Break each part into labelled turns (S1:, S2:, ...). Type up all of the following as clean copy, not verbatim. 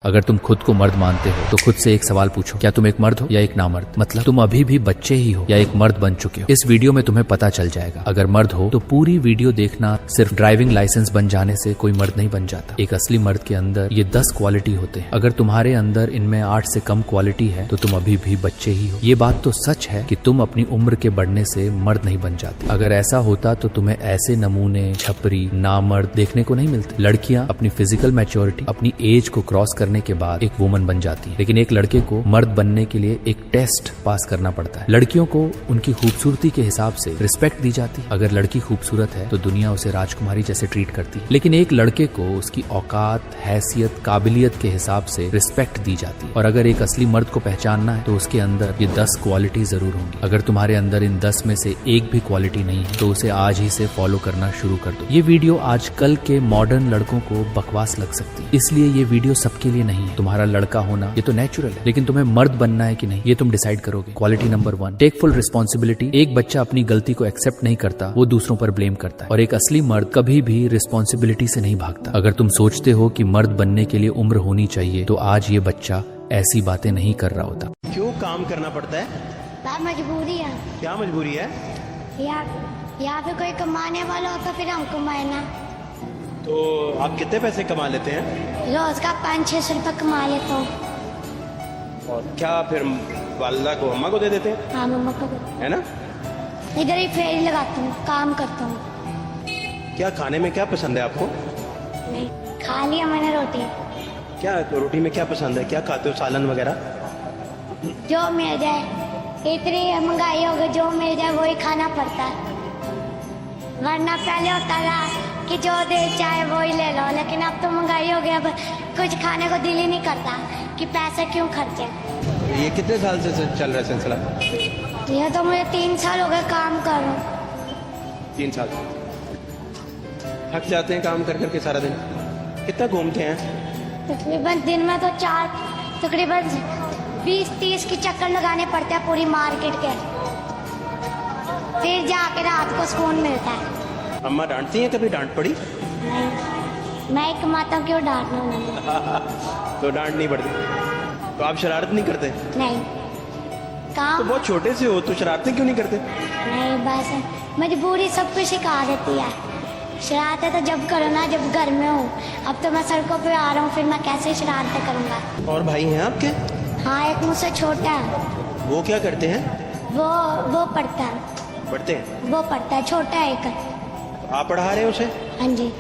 S1: अगर तुम खुद को मर्द मानते हो तो खुद से एक सवाल पूछो, क्या तुम एक मर्द हो या एक नामर्द? मतलब तुम अभी भी बच्चे ही हो या एक मर्द बन चुके हो? इस वीडियो में तुम्हें पता चल जाएगा। अगर मर्द हो तो पूरी वीडियो देखना। सिर्फ ड्राइविंग लाइसेंस बन जाने से कोई मर्द नहीं बन जाता। एक असली मर्द के अंदर ये 10 क्वालिटी होते हैं। अगर तुम्हारे अंदर इनमें 8 से कम क्वालिटी है तो तुम अभी भी बच्चे ही हो। ये बात तो सच है कि तुम अपनी उम्र के बढ़ने से मर्द नहीं बन जाते। अगर ऐसा होता तो तुम्हें ऐसे नमूने, छपरी, नामर्द देखने को नहीं मिलते। लड़कियां अपनी फिजिकल मैच्योरिटी, अपनी एज को क्रॉस करने के बाद एक वुमन बन जाती है, लेकिन एक लड़के को मर्द बनने के लिए एक टेस्ट पास करना पड़ता है। लड़कियों को उनकी खूबसूरती के हिसाब से रिस्पेक्ट दी जाती है। अगर लड़की खूबसूरत है तो दुनिया उसे राजकुमारी जैसे ट्रीट करती है, लेकिन एक लड़के को उसकी औकात, हैसियत, काबिलियत के हिसाब से रिस्पेक्ट दी जाती है। और अगर एक असली मर्द को पहचानना है तो उसके अंदर ये 10 क्वालिटी जरूर होंगी। अगर तुम्हारे अंदर इन 10 में से एक भी क्वालिटी नहीं है तो उसे आज ही से फॉलो करना शुरू कर दो। ये वीडियो आजकल के मॉडर्न लड़कों को बकवास लग सकती है, इसलिए ये वीडियो सबके लिए नहीं है। तुम्हारा लड़का होना ये तो नेचुरल है, लेकिन तुम्हें मर्द बनना है कि नहीं ये तुम डिसाइड करोगे। Quality number 1, take full responsibility. एक बच्चा अपनी गलती को एक्सेप्ट नहीं करता, वो दूसरों पर ब्लेम करता है। और एक असली मर्द कभी भी रिस्पॉन्सिबिलिटी से नहीं भागता। अगर तुम सोचते हो कि मर्द बनने के लिए उम्र होनी चाहिए तो आज ये बच्चा ऐसी बातें नहीं कर रहा होता।
S2: क्यों काम करना पड़ता है?
S3: मजबूरी है।
S2: क्या मजबूरी है?
S3: या फिर कोई कमाने वाला हो तो फिर हम कमाए ना।
S2: तो आप कितने पैसे कमा लेते हैं?
S3: रोज का 500-600 रुपये कमा लेता हूँ।
S2: और क्या फिर वालदा को, अम्मा को दे देते हैं?
S3: हाँ, मम्मा को
S2: है ना।
S3: इधर ही फेरी लगाता हूँ, काम करता हूँ।
S2: क्या खाने में क्या पसंद है आपको?
S3: नहीं, खा लिया मैंने रोटी।
S2: क्या तो रोटी में क्या पसंद है? क्या खाते हो, सालन वगैरह?
S3: जो मिल जाए। इतनी महंगाई हो गई, जो मिल जाए वही खाना पड़ता है। वरना पहले होता था कि जो दे चाहे वही ले लो, लेकिन अब तो महंगाई हो गई, अब कुछ खाने को दिल ही नहीं करता कि पैसे क्यों खर्चे।
S2: ये कितने साल से चल रहा है सिलसिला?
S3: ये तो मुझे 3 साल हो गए काम कर रहा हूँ।
S2: 3 साल। थक जाते हैं काम कर करके सारा दिन? कितना घूमते हैं?
S3: तकरीबन दिन में तो तकरीबन 20-30 की चक्कर लगाने पड़ते हैं पूरी मार्केट के, फिर जाके रात को सुकून मिलता है।
S2: अम्मा डांटती हैं? कभी डांट पड़ी?
S3: नहीं, मैं एक माता हूँ, क्यों डांटना उन्हें?
S2: तो डांट नहीं पड़ती? तो आप शरारत नहीं करते?
S3: नहीं। काम
S2: तो बहुत छोटे से हो तो शरारतें क्यों नहीं करते?
S3: नहीं, बस मजबूरी सब कुछ सिखा देती है। शरारतें तो जब करो ना जब घर में हो। अब तो मैं सड़कों पे आ रहा हूँ, फिर मैं कैसे शरारतें करूँगा।
S2: और भाई हैं आपके?
S3: हाँ, एक मुझसे छोटा है।
S2: वो क्या करते हैं?
S3: वो पढ़ता है।
S2: पढ़ते हैं?
S3: वो पढ़ता है, छोटा है एक।
S2: तो आप पढ़ा रहे हैं उसे?
S3: हाँ जी।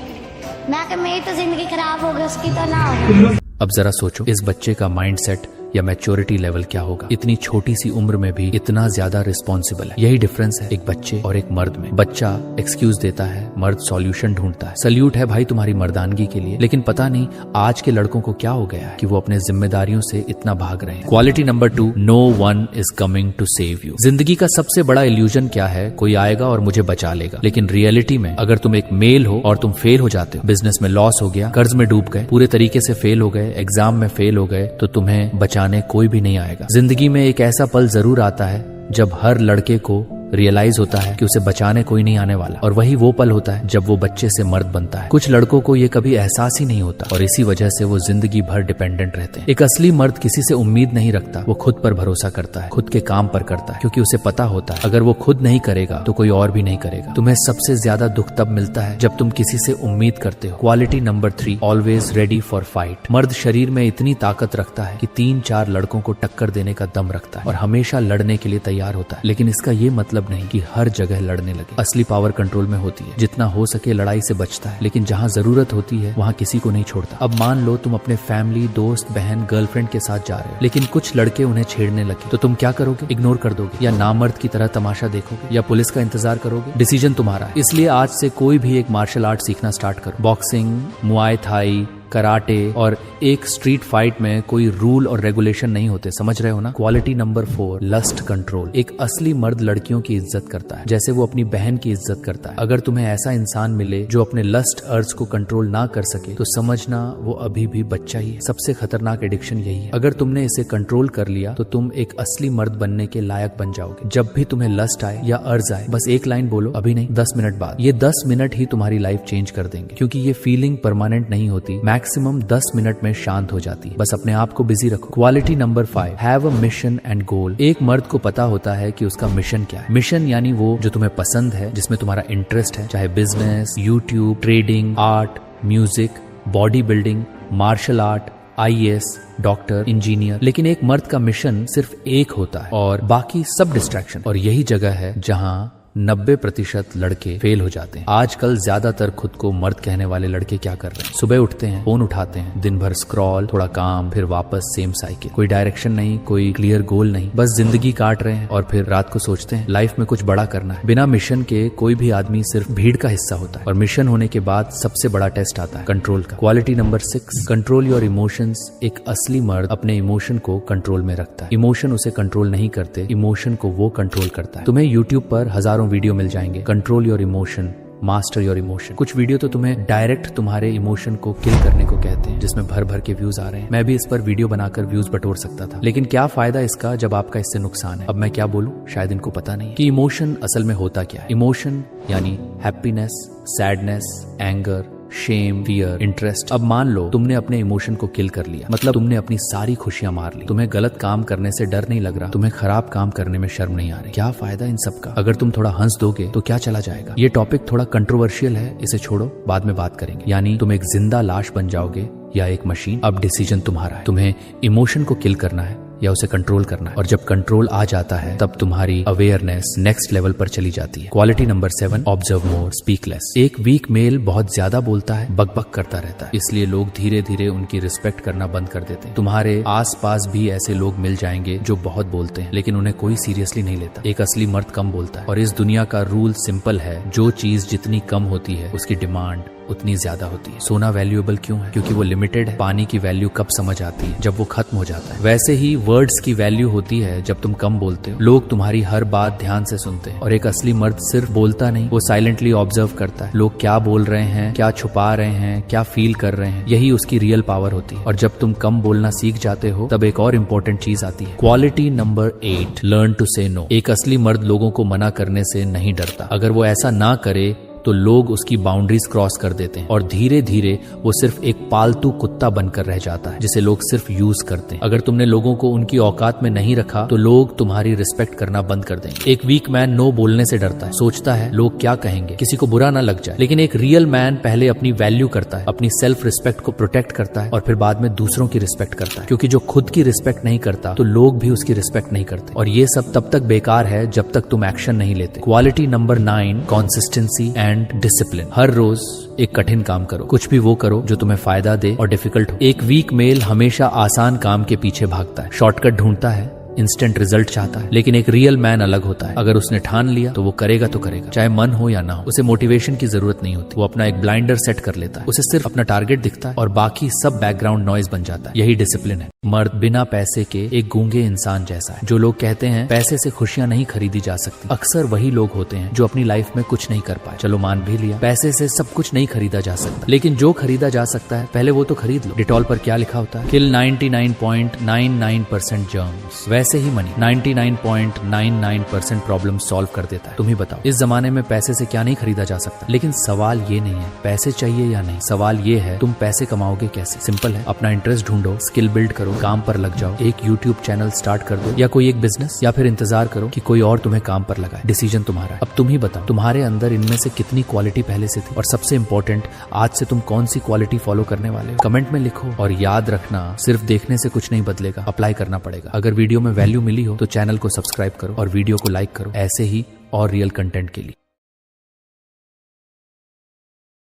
S3: मेरी तो जिंदगी खराब हो गई, उसकी तो ना हो।
S1: अब जरा सोचो इस बच्चे का माइंडसेट या मैच्योरिटी लेवल क्या होगा। इतनी छोटी सी उम्र में भी इतना ज्यादा रिस्पॉन्सिबल है। यही डिफरेंस है एक बच्चे और एक मर्द में। बच्चा एक्सक्यूज देता है, मर्द सॉल्यूशन ढूंढता है। सल्यूट है भाई तुम्हारी मर्दानगी के लिए, लेकिन पता नहीं आज के लड़कों को क्या हो गया है कि वो अपने जिम्मेदारियों से इतना भाग रहे हैं। Quality number 2, no one is coming to save you. जिंदगी का सबसे बड़ा इल्यूजन क्या है? कोई आएगा और मुझे बचा लेगा। लेकिन रियलिटी में अगर तुम एक मेल हो और तुम फेल हो जाते हो, बिजनेस में लॉस हो गया, कर्ज में डूब गए, पूरे तरीके से फेल हो गए, एग्जाम में फेल हो गए, तो तुम्हें बचाने कोई भी नहीं आएगा। जिंदगी में एक ऐसा पल जरूर आता है जब हर लड़के को रियलाइज होता है कि उसे बचाने कोई नहीं आने वाला, और वही वो पल होता है जब वो बच्चे से मर्द बनता है। कुछ लड़कों को ये कभी एहसास ही नहीं होता और इसी वजह से वो जिंदगी भर डिपेंडेंट रहते हैं। एक असली मर्द किसी से उम्मीद नहीं रखता, वो खुद पर भरोसा करता है, खुद के काम पर करता है, क्योंकि उसे पता होता है अगर वो खुद नहीं करेगा तो कोई और भी नहीं करेगा। तुम्हें सबसे ज्यादा दुख तब मिलता है जब तुम किसी से उम्मीद करते हो। Quality number 3, always ready for fight. मर्द शरीर में इतनी ताकत रखता है कि 3-4 लड़कों को टक्कर देने का दम रखता है और हमेशा लड़ने के लिए तैयार होता है, लेकिन इसका ये मतलब नहीं कि हर जगह लड़ने लगे। असली पावर कंट्रोल में होती है। जितना हो सके लड़ाई से बचता है, लेकिन जहाँ जरूरत होती है वहाँ किसी को नहीं छोड़ता। अब मान लो तुम अपने फैमिली, दोस्त, बहन, गर्लफ्रेंड के साथ जा रहे हो, लेकिन कुछ लड़के उन्हें छेड़ने लगे, तो तुम क्या करोगे? इग्नोर कर दोगे या नामर्द की तरह तमाशा देखोगे या पुलिस का इंतजार करोगे? डिसीजन तुम्हारा है। इसलिए आज से कोई भी एक मार्शल आर्ट सीखना स्टार्ट करो। बॉक्सिंग, मुआय थाई, कराटे और एक स्ट्रीट फाइट में कोई रूल और रेगुलेशन नहीं होते, समझ रहे हो ना। Quality number 4, lust control. एक असली मर्द लड़कियों की इज्जत करता है जैसे वो अपनी बहन की इज्जत करता है। अगर तुम्हें ऐसा इंसान मिले जो अपने लस्ट अर्ज को कंट्रोल ना कर सके तो समझना वो अभी भी बच्चा ही है। सबसे खतरनाक एडिक्शन यही है। अगर तुमने इसे कंट्रोल कर लिया तो तुम एक असली मर्द बनने के लायक बन जाओगे। जब भी तुम्हें लस्ट आए या अर्ज आए, बस एक लाइन बोलो, अभी नहीं 10 मिनट बाद। ये 10 मिनट ही तुम्हारी लाइफ चेंज कर देंगे, क्योंकि ये फीलिंग परमानेंट नहीं होती। मैक्सिमम 10 मिनट में शांत हो जाती है। बस अपने आप को बिजी रखो। Quality number 5, have a mission and goal. एक मर्द को पता होता है कि उसका मिशन क्या है। मिशन यानी वो जो तुम्हें पसंद है, जिसमें तुम्हारा इंटरेस्ट है, चाहे business, YouTube, trading, art, music, body building, martial art, IAS, doctor, engineer. लेकिन एक मर्द का मिशन सिर्फ एक होता है और बाकी सब डिस्ट्रैक्शन। और यही जगह है जहां 90% लड़के फेल हो जाते हैं। आजकल ज्यादातर खुद को मर्द कहने वाले लड़के क्या कर रहे हैं? सुबह उठते हैं, फोन उठाते हैं, दिन भर स्क्रॉल, थोड़ा काम, फिर वापस सेम साइकिल। कोई डायरेक्शन नहीं, कोई क्लियर गोल नहीं, बस जिंदगी काट रहे हैं और फिर रात को सोचते हैं लाइफ में कुछ बड़ा करना है। बिना मिशन के कोई भी आदमी सिर्फ भीड़ का हिस्सा होता है और मिशन होने के बाद सबसे बड़ा टेस्ट आता है कंट्रोल का। Quality number 6, control your emotions. एक असली मर्द अपने इमोशन को कंट्रोल में रखता है। इमोशन उसे कंट्रोल नहीं करते, इमोशन को वो कंट्रोल करता है। तुम्हें यूट्यूब पर हजारों वीडियो मिल जाएंगे, control your emotion, master your emotion. कुछ वीडियो तो तुम्हें डायरेक्ट तुम्हारे इमोशन को किल करने को कहते हैं, जिसमें भर भर के व्यूज आ रहे हैं। मैं भी इस पर वीडियो बनाकर व्यूज बटोर सकता था, लेकिन क्या फायदा इसका जब आपका इससे नुकसान है। अब मैं क्या बोलूं, शायद इनको पता नहीं कि इमोशन असल में होता क्या है। इमोशन यानी happiness, sadness, anger, shame, fear, interest. अब मान लो तुमने अपने इमोशन को किल कर लिया, मतलब तुमने अपनी सारी खुशियां मार ली। तुम्हें गलत काम करने से डर नहीं लग रहा, तुम्हें खराब काम करने में शर्म नहीं आ रही। क्या फायदा इन सब का? अगर तुम थोड़ा हंस दोगे तो क्या चला जाएगा? ये टॉपिक थोड़ा कंट्रोवर्शियल है, इसे छोड़ो, बाद में बात करेंगे। यानी तुम एक जिंदा लाश बन जाओगे या एक मशीन। अब डिसीजन तुम्हारा है, तुम्हें इमोशन को किल करना है या उसे कंट्रोल करना है। और जब कंट्रोल आ जाता है तब तुम्हारी अवेयरनेस नेक्स्ट लेवल पर चली जाती है। क्वालिटी नंबर 7, ऑब्जर्व मोर, स्पीक लेस। एक वीक मेल बहुत ज्यादा बोलता है, बकबक करता रहता है, इसलिए लोग धीरे धीरे उनकी रिस्पेक्ट करना बंद कर देते हैं। तुम्हारे आसपास भी ऐसे लोग मिल जाएंगे जो बहुत बोलते हैं, लेकिन उन्हें कोई सीरियसली नहीं लेता। एक असली मर्द कम बोलता है और इस दुनिया का रूल सिंपल है, जो चीज जितनी कम होती है उसकी डिमांड उतनी ज्यादा होती है। सोना वैल्यूएबल क्यों है? क्योंकि वो लिमिटेड है। पानी की वैल्यू कब समझ आती है? जब वो खत्म हो जाता है। वैसे ही वर्ड्स की वैल्यू होती है जब तुम कम बोलते हो। लोग तुम्हारी हर बात ध्यान से सुनते हैं और एक असली मर्द सिर्फ बोलता नहीं, वो साइलेंटली ऑब्जर्व करता है। लोग क्या बोल रहे हैं, क्या छुपा रहे हैं, क्या फील कर रहे हैं, यही उसकी रियल पावर होती है। और जब तुम कम बोलना सीख जाते हो तब एक और इम्पोर्टेंट चीज आती है। क्वालिटी नंबर 8, लर्न टू से नो। एक असली मर्द लोगों को मना करने से नहीं डरता। अगर वो ऐसा ना करे तो लोग उसकी बाउंड्रीज क्रॉस कर देते हैं और धीरे धीरे वो सिर्फ एक पालतू कुत्ता बनकर रह जाता है, जिसे लोग सिर्फ यूज करते हैं। अगर तुमने लोगों को उनकी औकात में नहीं रखा तो लोग तुम्हारी रिस्पेक्ट करना बंद कर देंगे। एक वीक मैन नो बोलने से डरता है, सोचता है लोग क्या कहेंगे, किसी को बुरा ना लग जाए। लेकिन एक रियल मैन पहले अपनी वैल्यू करता है, अपनी सेल्फ रिस्पेक्ट को प्रोटेक्ट करता है और फिर बाद में दूसरों की रिस्पेक्ट करता है। क्योंकि जो खुद की रिस्पेक्ट नहीं करता तो लोग भी उसकी रिस्पेक्ट नहीं करते। और ये सब तब तक बेकार है जब तक तुम एक्शन नहीं लेते। Quality number 9, consistency and discipline. हर रोज एक कठिन काम करो, कुछ भी वो करो जो तुम्हें फायदा दे और डिफिकल्ट हो। एक वीक मेल हमेशा आसान काम के पीछे भागता है, शॉर्टकट ढूंढता है, इंस्टेंट रिजल्ट चाहता है। लेकिन एक रियल मैन अलग होता है, अगर उसने ठान लिया तो वो करेगा तो करेगा, चाहे मन हो या ना हो। उसे मोटिवेशन की जरूरत नहीं होती, वो अपना एक ब्लाइंडर सेट कर लेता है, उसे सिर्फ अपना टारगेट दिखता है और बाकी सब बैकग्राउंड नॉइज बन जाता है। यही डिसिप्लिन है। मर्द बिना पैसे के एक गूंगे इंसान जैसा है। जो लोग कहते हैं पैसे से खुशियां नहीं खरीदी जा सकती, अक्सर वही लोग होते हैं जो अपनी लाइफ में कुछ नहीं कर पाए। चलो मान भी लिया, पैसे से सब कुछ नहीं खरीदा जा सकता, लेकिन जो खरीदा जा सकता है पहले वो तो खरीद लो। डिटॉल पर क्या लिखा होता है? किल 99.99% जर्म्स। वैसे ही मनी 99.99% प्रॉब्लम सॉल्व कर देता है। तुम ही बताओ, इस जमाने में पैसे से क्या नहीं खरीदा जा सकता? लेकिन सवाल ये नहीं है पैसे चाहिए या नहीं, सवाल ये है तुम पैसे कमाओगे कैसे। सिंपल है, अपना इंटरेस्ट ढूंढो, स्किल बिल्ड करो, काम पर लग जाओ, एक यूट्यूब चैनल स्टार्ट कर दो या कोई एक बिजनेस, या फिर इंतजार करो कि कोई और तुम्हें काम पर लगाए। डिसीजन तुम्हारा है। अब तुम ही बताओ तुम्हारे अंदर इनमें से कितनी क्वालिटी पहले से थी, और सबसे इंपॉर्टेंट आज से तुम कौन सी क्वालिटी फॉलो करने वाले हो? कमेंट में लिखो। और याद रखना, सिर्फ देखने से कुछ नहीं बदलेगा, अप्लाई करना पड़ेगा। अगर वीडियो में वैल्यू मिली हो तो चैनल को सब्सक्राइब करो और वीडियो को लाइक करो, ऐसे ही और रियल कंटेंट के लिए।